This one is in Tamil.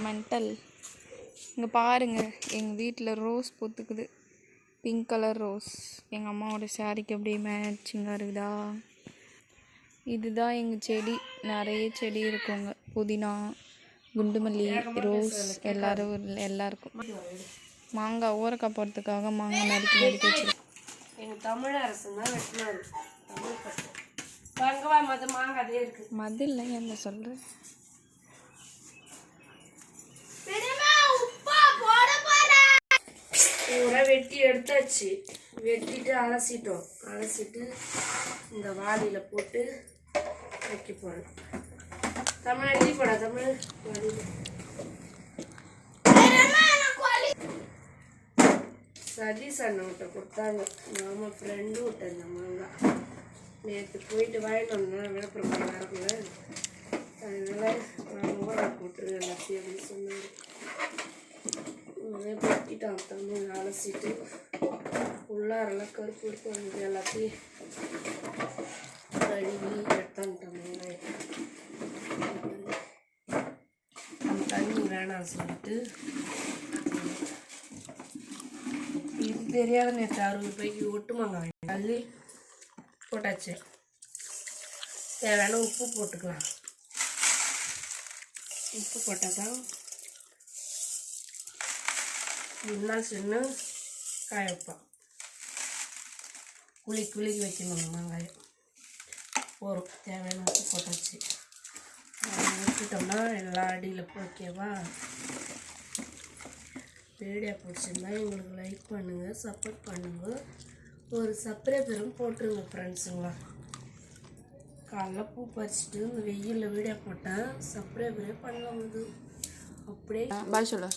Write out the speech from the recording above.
மென்டல். இங்கே பாருங்கள், எங்கள் வீட்டில் ரோஸ் பூத்துக்குது. Pink colour rose. எங்கள் அம்மாவோட சாரிக்கு அப்படியே மேட்சிங்காக இருக்குதா. இதுதான் எங்கள் செடி. நிறைய செடி இருக்குங்க. புதினா, குண்டுமல்லி, ரோஸ் எல்லாருக்கும். மாங்காய் ஊறக்காய் போடுறதுக்காக மாங்காய் நறுக்கி வச்சுருக்கோம். எங்கள் தமிழரசு தான் வெட்டினாரு. தமிழ் பட்டு பங்கவா மாங்காய் அதே இருக்குது. மதில் என்ன சொல்கிறேன். பூரா வெட்டி எடுத்தாச்சு. வெட்டிட்டு அலசிட்டோம். அலசிட்டு இந்த வாளியில் போட்டு வைக்க போகிறேன். தமிழ் எழுதி போடா. தமிழ் சதீஷ் அண்ணன்கிட்ட கொடுத்தாங்க. மாமா ஃப்ரெண்டு விட்ட இந்த மாங்காய் நேற்று போயிட்டு வாங்கிட்டு வந்தேன். விழுப்புரம் வரக்குள்ள அதனால் ஊற போட்டுரு எல்லாத்தையும் அப்படின்னு சொன்னார். வெட்டிட்டான் தமிழ். அலசிட்டு உள்ளாரெல்லாம் கருப்பு எடுத்து வந்து எல்லாத்தையும் கழுவி எடுத்தான்ட்டான் வெங்காயம். நம்ம தண்ணி வேணாம் சொல்லிட்டு இது தெரியாத நேற்று 60 ரூபாய்க்கு ஒட்டு மாங்காய் அள்ளி போட்டாச்சு. தேவையான உப்பு போட்டுக்கலாம். உப்பு போட்டால் தான் இன்னும் சின்ன காய வைப்பான். குளிக்கு வைக்கணும் மாங்காயம். போகிறோம். தேவையான உப்பு போட்டாச்சு. விட்டுட்டோம்னா எல்லா அடியில் போய்க்கவா. வீடியோ பிடிச்சிருந்தா எங்களுக்கு லைக் பண்ணுங்கள், சப்போர்ட் பண்ணுங்கள். ஒரு சப்ஸ்கிரைபரும் போட்டுருங்க ஃப்ரெண்ட்ஸுங்களா. காலைல பூ பறிச்சுட்டு இந்த வெயிலில் வீடியோ போட்டேன். சப்ஸ்கிரைபரே பண்ண வந்து அப்படியே பாய் சொல்ல